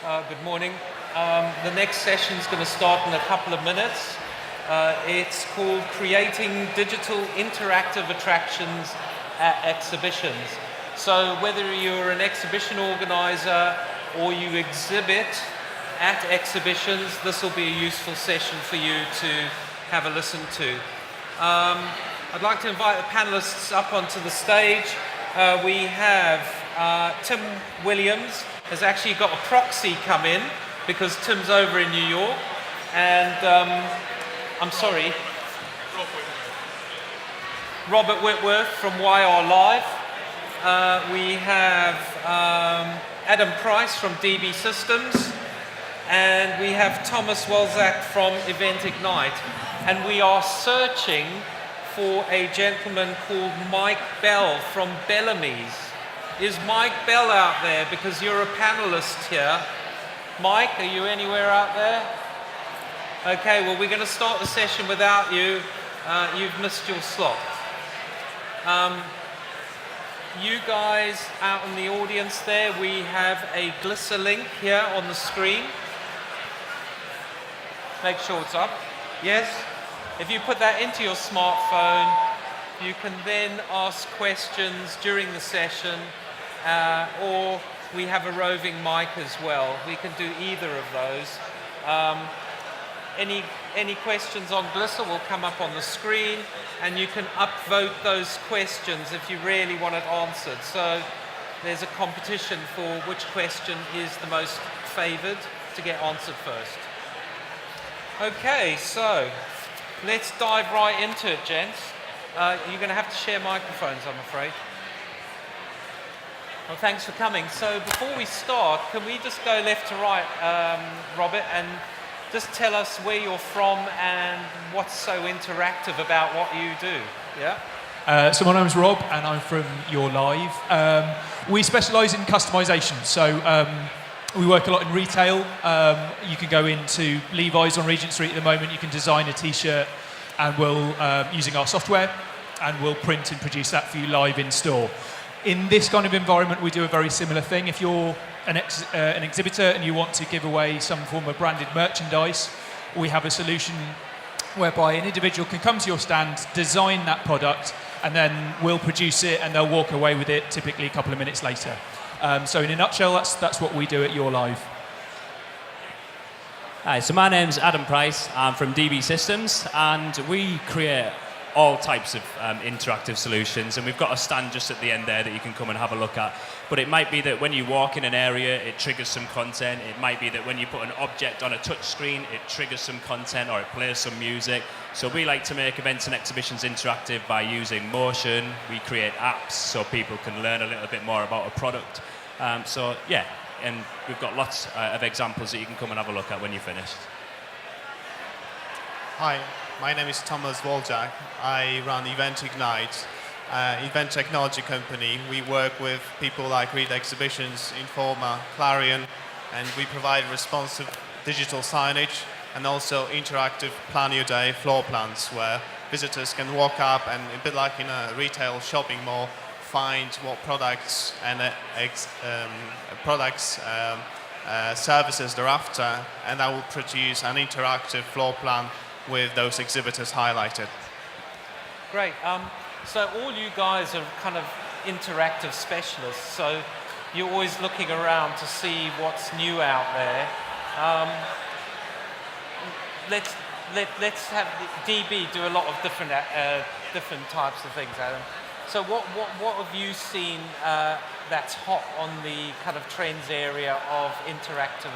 Good morning. The next session is going to start in a couple of minutes. It's called Creating Digital Interactive Attractions at Exhibitions. So whether you're an exhibition organizer or you exhibit at exhibitions, this will be a useful session for you to have a listen to. I'd like to invite the panelists up onto the stage. We have Tim Williams has actually got a proxy come in because Tim's over in New York, and I'm sorry, Robert Whitworth from YR Live. We have Adam Price from DB Systems, and we have Thomas Walczak from Event Ignite, and we are searching for a gentleman called Mike Bell from Bellamy's. Is Mike Bell out there? Because you're a panelist here. Mike, are you anywhere out there? Okay, well, we're going to start the session without you. You've missed your slot. You guys out in the audience there, we have a Glisser link here on the screen. Make sure it's up. Yes? If you put that into your smartphone, you can then ask questions during the session, or we have a roving mic as well. We can do either of those. Any questions on Glisser will come up on the screen, and you can upvote those questions if you really want it answered. So there's a competition for which question is the most favoured to get answered first. Okay, so let's dive right into it, gents. You're going to have to share microphones, I'm afraid. Well, thanks for coming. So before we start, can we just go left to right, Robert, and just tell us where you're from and what's so interactive about what you do? Yeah. So my name's Rob, and I'm from Your Live. We specialise in customisation. So we work a lot in retail. You can go into Levi's on Regent Street at the moment. You can design a T-shirt, and we'll using our software, and we'll print and produce that for you live in store. In this kind of environment, we do a very similar thing. If you're an exhibitor and you want to give away some form of branded merchandise, we have a solution whereby an individual can come to your stand, design that product, and then we'll produce it, and they'll walk away with it typically a couple of minutes later. So in a nutshell, that's what we do at Your Live. Hi, so my name's Adam Price. I'm from DB Systems, and we create all types of interactive solutions, and we've got a stand just at the end there that you can come and have a look at. But it might be that when you walk in an area, it triggers some content. It might be that when you put an object on a touch screen, it triggers some content or it plays some music. So we like to make events and exhibitions interactive by using motion. We create apps so people can learn a little bit more about a product. So yeah, and we've got lots of examples that you can come and have a look at when you're finished. Hi, my name is Thomas Walczak. I run Event Ignite, event technology company. We work with people like Reed Exhibitions, Informa, Clarion, and we provide responsive digital signage and also interactive plan your day floor plans where visitors can walk up and, a bit like in a retail shopping mall, find what products and services they're after, and that will produce an interactive floor plan with those exhibitors highlighted. Great. So all you guys are kind of interactive specialists, so you're always looking around to see what's new out there. Let's have DB do a lot of different types of things, Adam. So what have you seen that's hot on the kind of trends area of interactive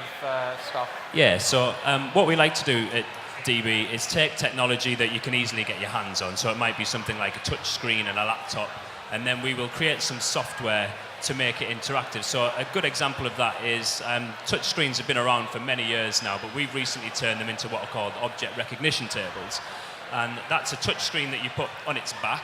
stuff? Yeah, so what we like to do at DB is take technology that you can easily get your hands on. So it might be something like a touch screen and a laptop, and then we will create some software to make it interactive. So a good example of that is touch screens have been around for many years now, but we've recently turned them into what are called object recognition tables. And that's a touch screen that you put on its back.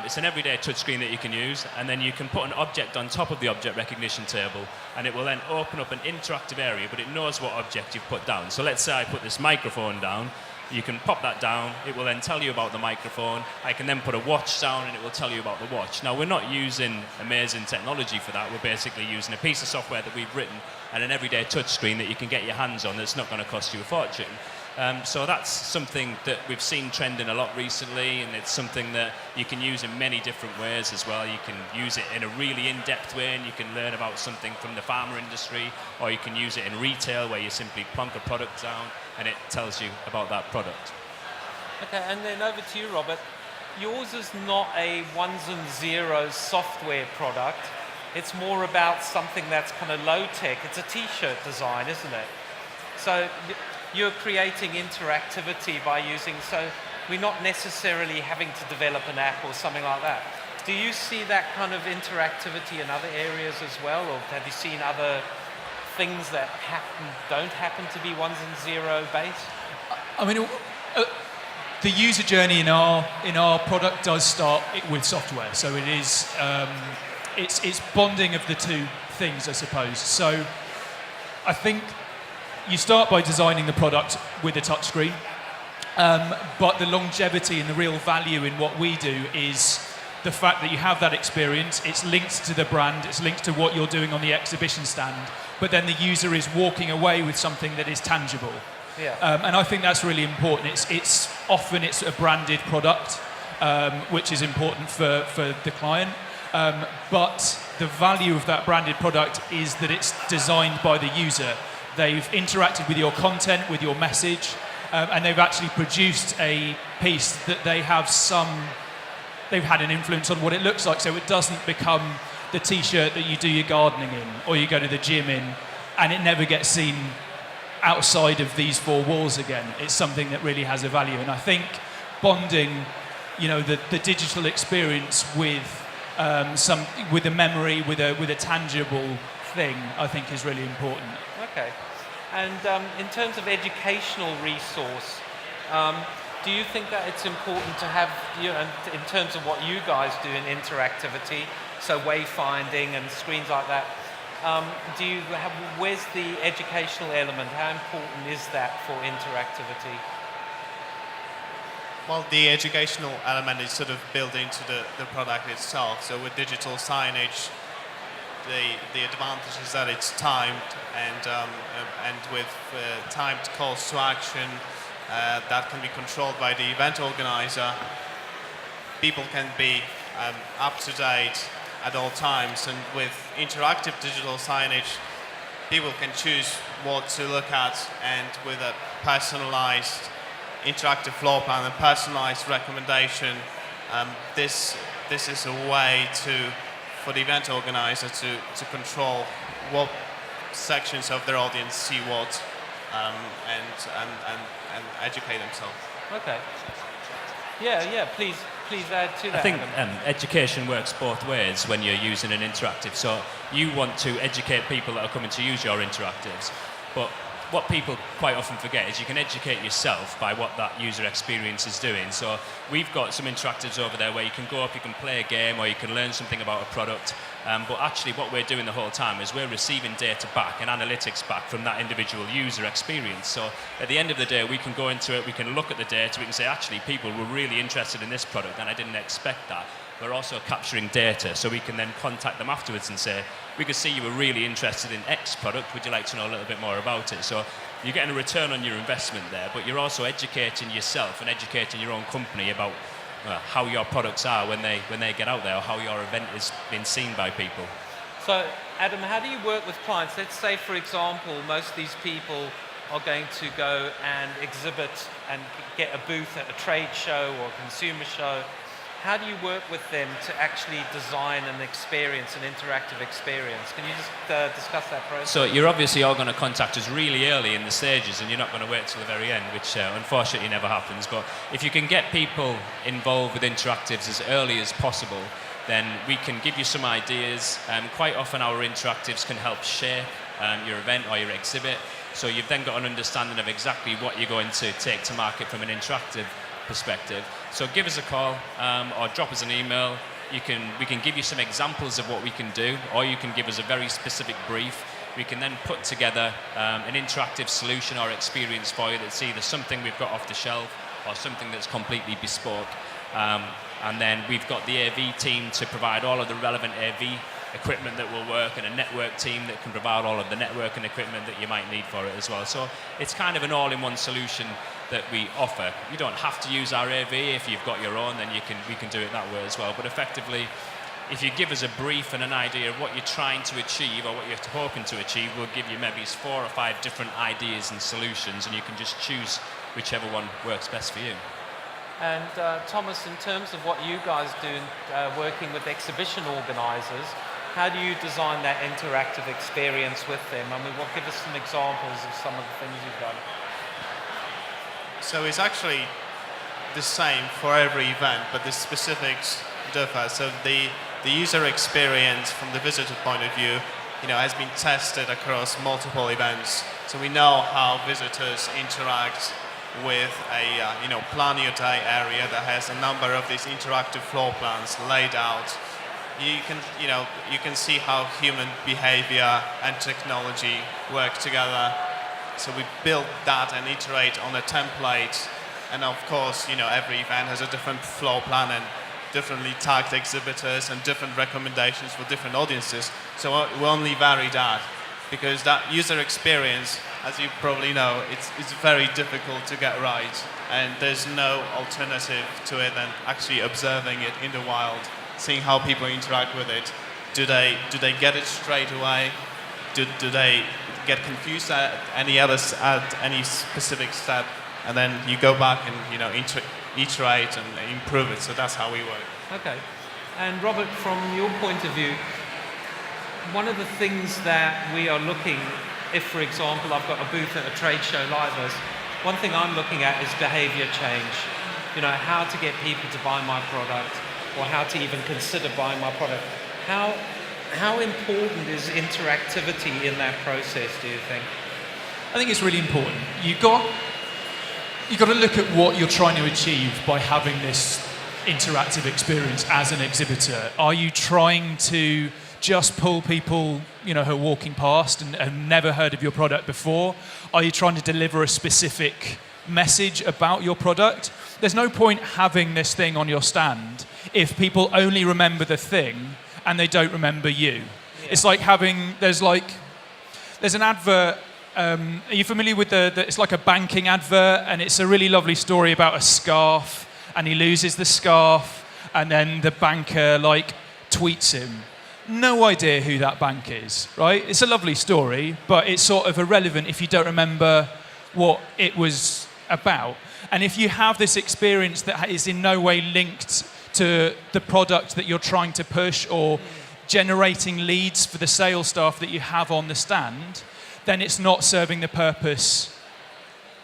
It's an everyday touchscreen that you can use, and then you can put an object on top of the object recognition table, and it will then open up an interactive area, but it knows what object you've put down. So let's say I put this microphone down, You can pop that down, it will then tell you about the microphone. I can then put a watch down and it will tell you about the watch. Now, we're not using amazing technology for that. We're basically using a piece of software that we've written and an everyday touchscreen that you can get your hands on that's not going to cost you a fortune. So that's something that we've seen trending a lot recently, and it's something that you can use in many different ways as well. You can use it in a really in-depth way, and you can learn about something from the pharma industry, or you can use it in retail where you simply plonk a product down and it tells you about that product. Okay, and then over to you, Robert. Yours is not a ones and zeros software product. It's more about something that's kind of low-tech. It's a T-shirt design, isn't it? So you're creating interactivity by using, so we're not necessarily having to develop an app or something like that. Do you see that kind of interactivity in other areas as well, or have you seen other things that don't happen to be ones and zero based? I mean, the user journey in our product does start with software, so it is it's bonding of the two things, I suppose. So I think you start by designing the product with a touchscreen, but the longevity and the real value in what we do is the fact that you have that experience. It's linked to the brand, it's linked to what you're doing on the exhibition stand, but then the user is walking away with something that is tangible. Yeah. And I think that's really important. It's often a branded product, which is important for the client. But the value of that branded product is that it's designed by the user. They've interacted with your content, with your message, and they've actually produced a piece that they've had an influence on what it looks like, so it doesn't become the T-shirt that you do your gardening in or you go to the gym in, and it never gets seen outside of these four walls again. It's something that really has a value, and I think bonding, the digital experience with with a memory, with a tangible thing, I think is really important. Okay. And in terms of educational resource, do you think that it's important to have, in terms of what you guys do in interactivity, so wayfinding and screens like that, where's the educational element? How important is that for interactivity? Well, the educational element is sort of built into the product itself. So with digital signage, the advantage is that it's timed, and with timed calls to action that can be controlled by the event organizer. People can be up to date at all times, and with interactive digital signage, people can choose what to look at, and with a personalized interactive floor plan and personalized recommendation, this is a way for the event organizer to control what sections of their audience see what, and educate themselves. Okay. Yeah. Please add to that. I think Adam. education works both ways when you're using an interactive. So you want to educate people that are coming to use your interactives, but what people quite often forget is you can educate yourself by what that user experience is doing. So we've got some interactives over there where you can go up, you can play a game, or you can learn something about a product. But actually what we're doing the whole time is we're receiving data back and analytics back from that individual user experience. So at the end of the day, we can go into it, we can look at the data, we can say, actually, people were really interested in this product and I didn't expect that. We're also capturing data, so we can then contact them afterwards and say, we could see you were really interested in X product, would you like to know a little bit more about it? So you're getting a return on your investment there, but you're also educating yourself and educating your own company about how your products are when they get out there, or how your event is being seen by people. So, Adam, how do you work with clients? Let's say, for example, most of these people are going to go and exhibit and get a booth at a trade show or a consumer show. How do you work with them to actually design an experience, an interactive experience? Can you just discuss that process? So you're obviously all going to contact us really early in the stages, and you're not going to wait till the very end, which unfortunately never happens. But if you can get people involved with interactives as early as possible, then we can give you some ideas. Quite often our interactives can help shape your event or your exhibit. So you've then got an understanding of exactly what you're going to take to market from an interactive perspective. So give us a call or drop us an email. We can give you some examples of what we can do, or you can give us a very specific brief we can then put together an interactive solution or experience for you that's either something we've got off the shelf or something that's completely bespoke. And then we've got the AV team to provide all of the relevant AV equipment that will work, and a network team that can provide all of the networking equipment that you might need for it as well. So it's kind of an all-in-one solution that we offer. You don't have to use our AV. If you've got your own, then we can do it that way as well. But effectively, if you give us a brief and an idea of what you're trying to achieve or what you're hoping to achieve, we'll give you maybe 4 or 5 different ideas and solutions, and you can just choose whichever one works best for you. And Thomas, in terms of what you guys do working with exhibition organisers, how do you design that interactive experience with them? I mean, give us some examples of some of the things you've done. So it's actually the same for every event, but the specifics differ. So the user experience from the visitor point of view, has been tested across multiple events. So we know how visitors interact with a plan your day area that has a number of these interactive floor plans laid out. You can see how human behavior and technology work together. So we build that and iterate on a template. And of course, every event has a different floor plan and differently tagged exhibitors and different recommendations for different audiences. So we only vary that, because that user experience, as you probably know, it's very difficult to get right. And there's no alternative to it than actually observing it in the wild, seeing how people interact with it. Do they get it straight away? Do they get confused at any specific step? And then you go back and iterate and improve it. So that's how we work. Okay. And Robert, from your point of view, one of the things that we are looking, if for example I've got a booth at a trade show like this, one thing I'm looking at is behavior change. How to get people to buy my product, or how to even consider buying my product. How important is interactivity in that process, do you think? I think it's really important. You've got to look at what you're trying to achieve by having this interactive experience as an exhibitor. Are you trying to just pull people, who are walking past and have never heard of your product before? Are you trying to deliver a specific message about your product? There's no point having this thing on your stand if people only remember the thing and they don't remember you. Yeah. It's like there's an advert. Are you familiar with it's like a banking advert, and it's a really lovely story about a scarf, and he loses the scarf, and then the banker tweets him. No idea who that bank is, right? It's a lovely story, but it's sort of irrelevant if you don't remember what it was about. And if you have this experience that is in no way linked to the product that you're trying to push or generating leads for the sales staff that you have on the stand, then it's not serving the purpose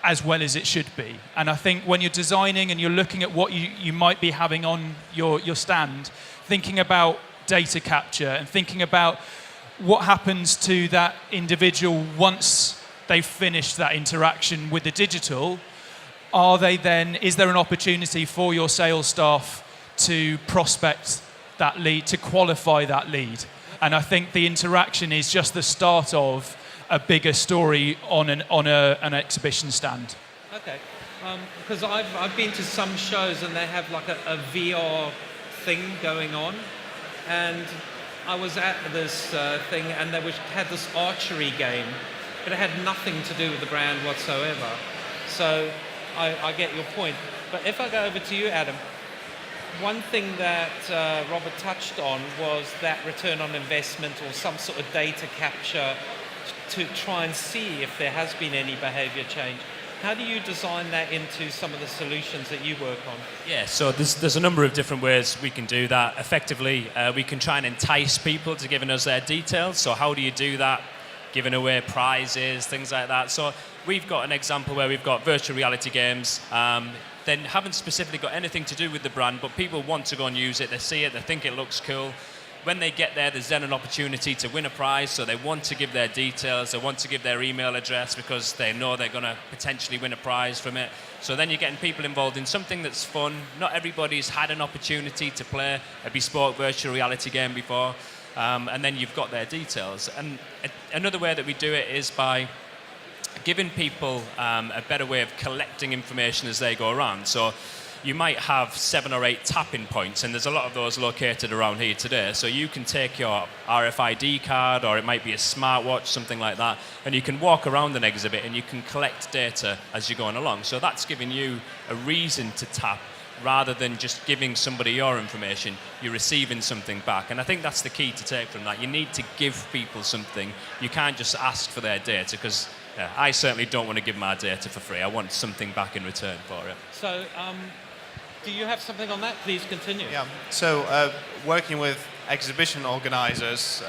as well as it should be. And I think when you're designing and you're looking at what you might be having on your stand, thinking about data capture and thinking about what happens to that individual once they've finished that interaction with the digital, is there an opportunity for your sales staff to prospect that lead, to qualify that lead? And I think the interaction is just the start of a bigger story on an exhibition stand. Okay, because I've been to some shows and they have a VR thing going on, and I was at this thing and they had this archery game, but it had nothing to do with the brand whatsoever. So I get your point. But if I go over to you, Adam, one thing that Robert touched on was that return on investment or some sort of data capture to try and see if there has been any behavior change. How do you design that into some of the solutions that you work on? Yeah, so there's a number of different ways we can do that. Effectively, we can try and entice people to giving us their details. So how do you do that? Giving away prizes, things like that. So we've got an example where we've got virtual reality games. They haven't specifically got anything to do with the brand, but people want to go and use it. They see it, they think it looks cool. When they get there, there's then an opportunity to win a prize, so they want to give their details, they want to give their email address because they know they're going to potentially win a prize from it. So then you're getting people involved in something that's fun. Not everybody's had an opportunity to play a bespoke virtual reality game before. and then you've got their details. And another way that we do it is by giving people a better way of collecting information as they go around. So you might have 7 or 8 tapping points, and there's a lot of those located around here today. So you can take your RFID card, or it might be a smartwatch, something like that, and you can walk around an exhibit and you can collect data as you're going along. So that's giving you a reason to tap, rather than just giving somebody your information. You're receiving something back. And I think that's the key to take from that. You need to give people something. You can't just ask for their data, because I certainly don't want to give my data for free. I want something back in return for it. So, do you have something on that? Please continue. Yeah. So, working with exhibition organizers,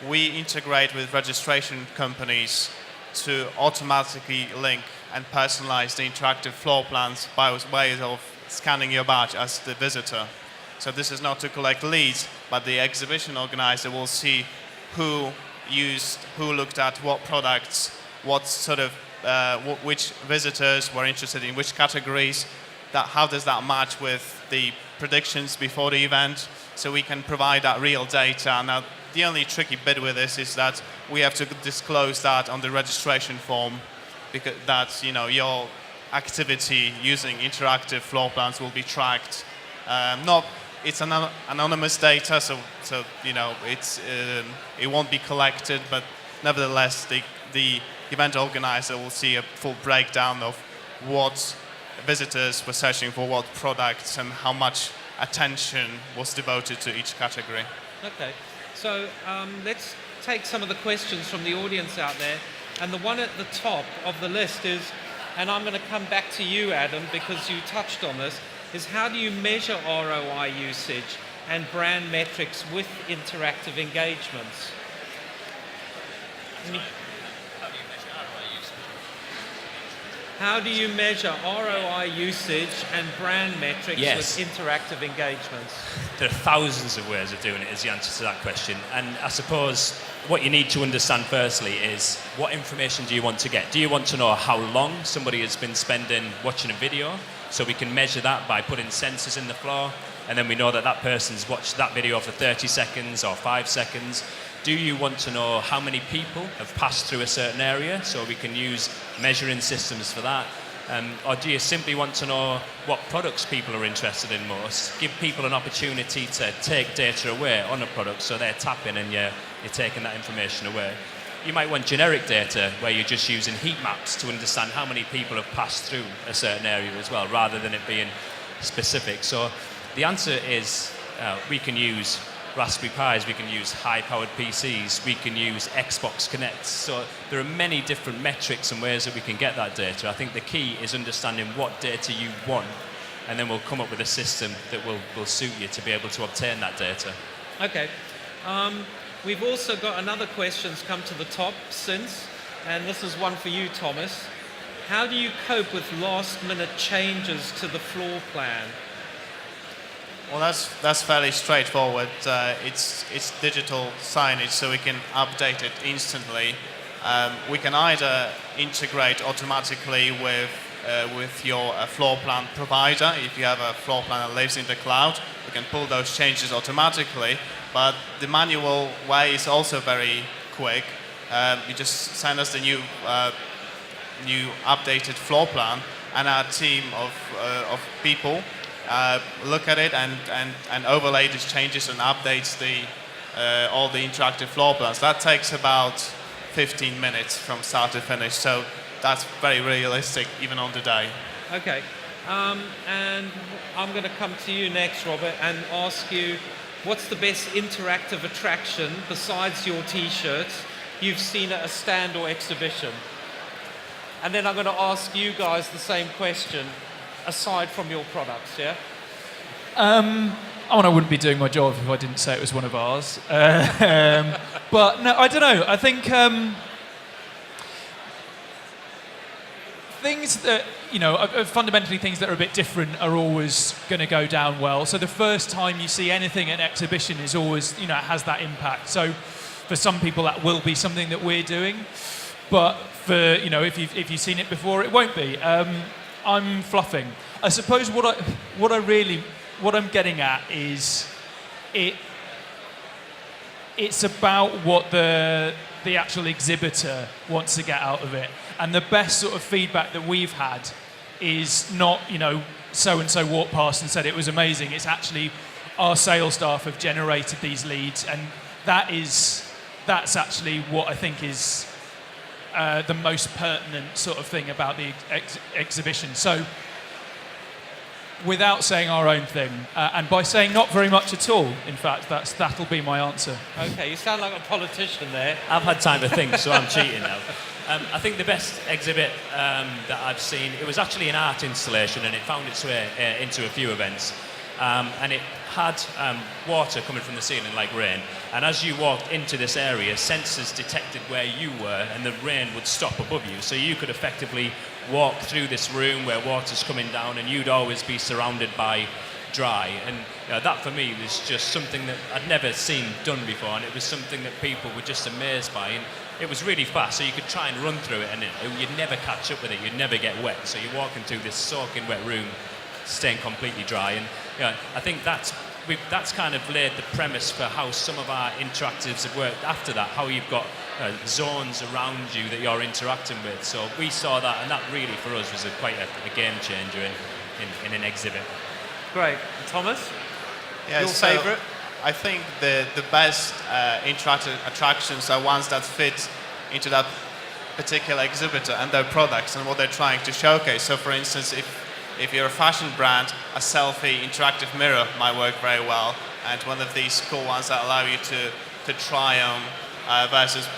we integrate with registration companies to automatically link and personalize the interactive floor plans by way of scanning your badge as the visitor. So this is not to collect leads, but the exhibition organizer will see who looked at what products, what sort of, which visitors were interested in which categories. How does that match with the predictions before the event? So we can provide that real data. Now, the only tricky bit with this is that we have to disclose that on the registration form, because that's, your activity using interactive floor plans will be tracked. It's anonymous data, so it won't be collected, but nevertheless, the event organizer will see a full breakdown of what visitors were searching for, what products, and how much attention was devoted to each category. Okay, so let's take some of the questions from the audience out there. And the one at the top of the list is, and I'm going to come back to you, Adam, because you touched on this, is how do you measure ROI usage and brand metrics with interactive engagements? How do you measure ROI usage and brand metrics with interactive engagements? There are thousands of ways of doing it, is the answer to that question. And I suppose what you need to understand firstly is, what information do you want to get? Do you want to know how long somebody has been spending watching a video? So we can measure that by putting sensors in the floor, and then we know that that person's watched that video for 30 seconds or 5 seconds. Do you want to know how many people have passed through a certain area, so we can use measuring systems for that? Or do you simply want to know what products people are interested in most? Give people an opportunity to take data away on a product, so they're tapping and you're taking that information away. You might want generic data where you're just using heat maps to understand how many people have passed through a certain area as well, rather than it being specific. So the answer is we can use Raspberry Pis, we can use high-powered PCs, we can use Xbox Connects. So there are many different metrics and ways that we can get that data. I think the key is understanding what data you want, and then we'll come up with a system that will suit you to be able to obtain that data. Okay. We've also got another question's come to the top since, and this is one for you, Thomas. How do you cope with last-minute changes to the floor plan? Well, that's fairly straightforward. It's digital signage, so we can update it instantly. We can either integrate automatically with your floor plan provider. If you have a floor plan that lives in the cloud, we can pull those changes automatically. But the manual way is also very quick. You just send us the new updated floor plan, and our team of people look at it and overlay these changes and updates all the interactive floor plans. That takes about 15 minutes from start to finish, so that's very realistic even on the day. Okay, and I'm going to come to you next, Robert, and ask you, what's the best interactive attraction besides your t-shirts you've seen at a stand or exhibition? And then I'm going to ask you guys the same question, aside from your products, yeah? I wouldn't be doing my job if I didn't say it was one of ours. But no, I don't know. I think things that, fundamentally things that are a bit different are always going to go down well. So the first time you see anything at an exhibition is always, it has that impact. So for some people that will be something that we're doing. But for, if you've seen it before, it won't be. I'm fluffing. I suppose what I'm getting at is it's about what the actual exhibitor wants to get out of it. And the best sort of feedback that we've had is not, so-and-so walked past and said it was amazing. It's actually our sales staff have generated these leads, and that's actually what I think is the most pertinent sort of thing about the exhibition. So without saying our own thing, and by saying not very much at all, in fact, that'll be my answer. Okay, you sound like a politician there. I've had time to think, so I'm cheating now. I think the best exhibit that I've seen, it was actually an art installation, and it found its way into a few events. And it had water coming from the ceiling like rain. And as you walked into this area, sensors detected where you were, and the rain would stop above you. So you could effectively walk through this room where water's coming down, and you'd always be surrounded by dry. And that for me was just something that I'd never seen done before, and it was something that people were just amazed by. And it was really fast, so you could try and run through it, and you'd never catch up with it, you'd never get wet. So you're walking through this soaking wet room, staying completely dry. And I think that's kind of laid the premise for how some of our interactives have worked after that, how you've got zones around you that you're interacting with. So we saw that, and that really for us was quite a game changer in an exhibit. Great. Thomas? Yeah, Your favourite? I think the best interactive attractions are ones that fit into that particular exhibitor and their products and what they're trying to showcase. So for instance, if you're a fashion brand, a selfie interactive mirror might work very well. And one of these cool ones that allow you to try on various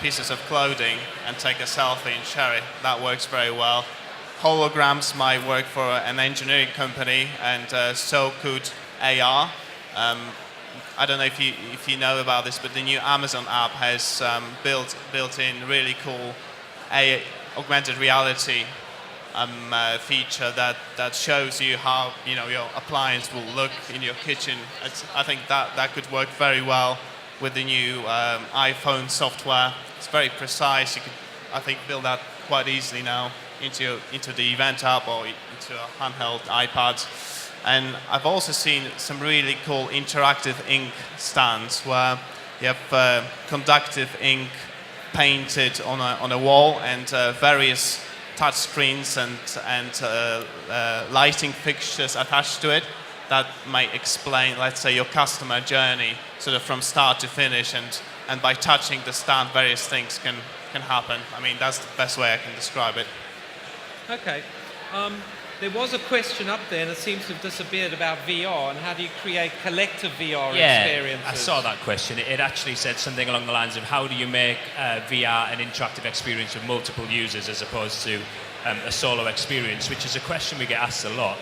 pieces of clothing and take a selfie and share it, that works very well. Holograms might work for an engineering company, and so could AR. I don't know if you know about this, but the new Amazon app has built-in really cool augmented reality feature that shows you how your appliance will look in your kitchen. I think that could work very well with the new iPhone software. It's very precise. You could, I think, build that quite easily now into the event app or into a handheld iPad. And I've also seen some really cool interactive ink stands where you have conductive ink painted on a wall, and various touch screens and lighting fixtures attached to it that might explain, let's say, your customer journey sort of from start to finish, and by touching the stand, various things can happen. I mean, that's the best way I can describe it. Okay. There was a question up there, and it seems to have disappeared, about VR and how do you create collective VR experiences? I saw that question. It actually said something along the lines of how do you make VR an interactive experience with multiple users as opposed to a solo experience, which is a question we get asked a lot.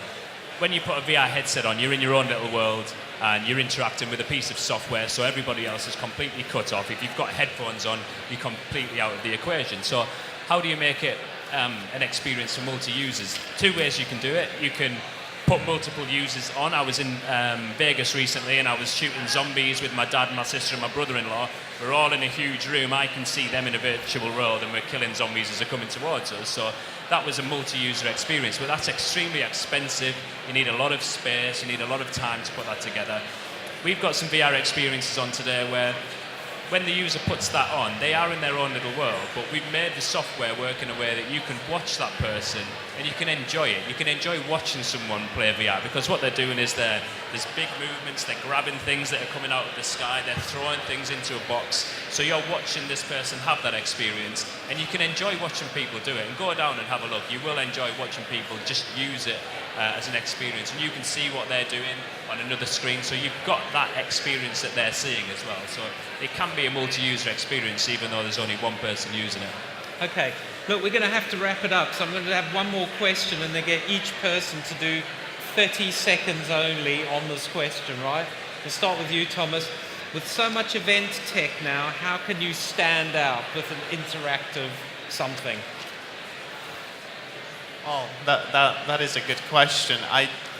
When you put a VR headset on, you're in your own little world and you're interacting with a piece of software, so everybody else is completely cut off. If you've got headphones on, you're completely out of the equation. So how do you make it an experience for multi-users? Two ways you can do it. You can put multiple users on. I was in Vegas recently, and I was shooting zombies with my dad, my sister, and my brother-in-law. We're all in a huge room. I can see them in a virtual world, and we're killing zombies as they're coming towards us. So that was a multi-user experience, but that's extremely expensive. You need a lot of space. You need a lot of time to put that together. We've got some VR experiences on today where when the user puts that on, they are in their own little world, but we've made the software work in a way that you can watch that person and you can enjoy it. You can enjoy watching someone play VR, because what they're doing is there's big movements, they're grabbing things that are coming out of the sky, they're throwing things into a box. So you're watching this person have that experience, and you can enjoy watching people do it. And go down and have a look. You will enjoy watching people just use it as an experience, and you can see what they're doing on another screen, so you've got that experience that they're seeing as well. So it can be a multi-user experience even though there's only one person using it. Okay, look, we're going to have to wrap it up, so I'm going to have one more question and then get each person to do 30 seconds only on this question, right? We'll start with you, Thomas. With so much event tech now, how can you stand out with an interactive something? Oh, that is a good question.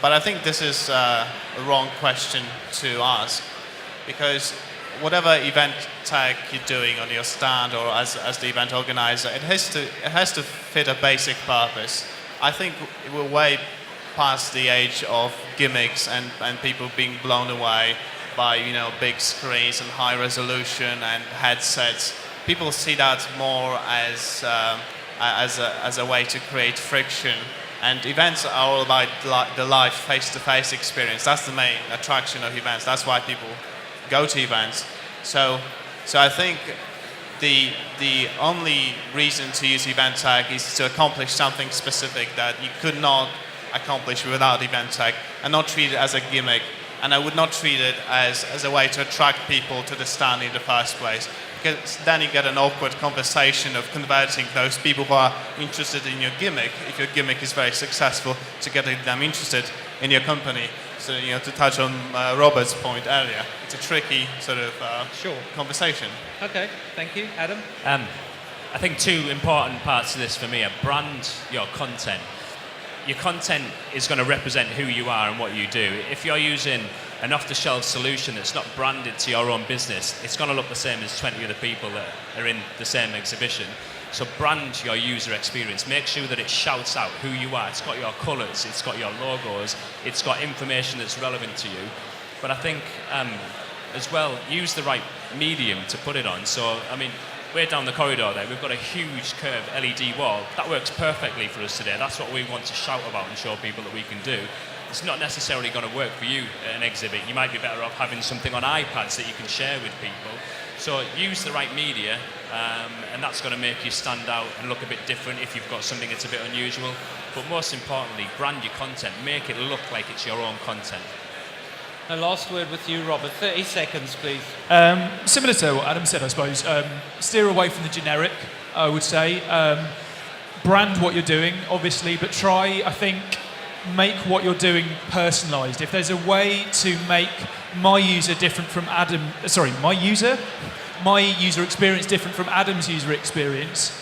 But I think this is a wrong question to ask, because whatever event tag you're doing on your stand or as the event organizer, it has to fit a basic purpose. I think we're way past the age of gimmicks and people being blown away by big screens and high resolution and headsets. People see that more as a way to create friction. And events are all about the live face-to-face experience. That's the main attraction of events. That's why people go to events. So I think the only reason to use event tech is to accomplish something specific that you could not accomplish without event tech, and not treat it as a gimmick. And I would not treat it as a way to attract people to the stand in the first place. Because then you get an awkward conversation of converting those people who are interested in your gimmick, if your gimmick is very successful, to get them interested in your company. So, to touch on Robert's point earlier, it's a tricky sort of conversation. Okay, thank you. Adam? I think two important parts of this for me are brand your content. Your content is going to represent who you are and what you do. If you're using an off-the-shelf solution that's not branded to your own business, it's going to look the same as 20 other people that are in the same exhibition. So brand your user experience. Make sure that it shouts out who you are. It's got your colours, it's got your logos, it's got information that's relevant to you. But I think, as well, use the right medium to put it on. So, we're down the corridor there, we've got a huge curved LED wall. That works perfectly for us today. That's what we want to shout about and show people that we can do. It's not necessarily going to work for you at an exhibit. You might be better off having something on iPads that you can share with people. So use the right media, and that's going to make you stand out and look a bit different if you've got something that's a bit unusual. But most importantly, brand your content. Make it look like it's your own content. A last word with you, Robert. 30 seconds, please. Similar to what Adam said, I suppose. Steer away from the generic, I would say. Brand what you're doing, obviously, but try, I think, make what you're doing personalised. If there's a way to make my user experience different from Adam's user experience,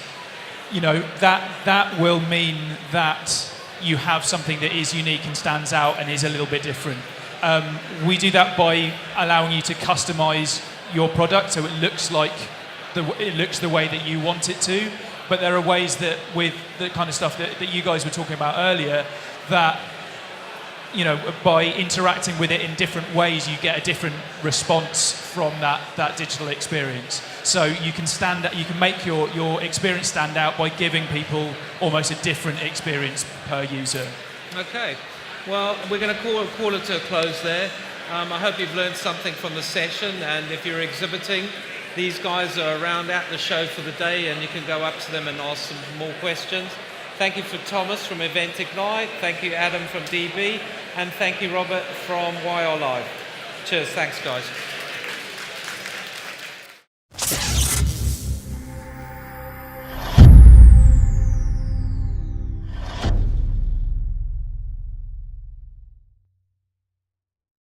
that will mean that you have something that is unique and stands out and is a little bit different. We do that by allowing you to customize your product so it looks the way that you want it to. But there are ways that with the kind of stuff that you guys were talking about earlier, that by interacting with it in different ways, you get a different response from that digital experience. So you can make your experience stand out by giving people almost a different experience per user. Okay. Well, we're going to call it to a close there. I hope you've learned something from the session, and if you're exhibiting, these guys are around at the show for the day, and you can go up to them and ask some more questions. Thank you for Thomas from Event Ignite, thank you Adam from DB, and thank you Robert from YR Live. Cheers, thanks guys.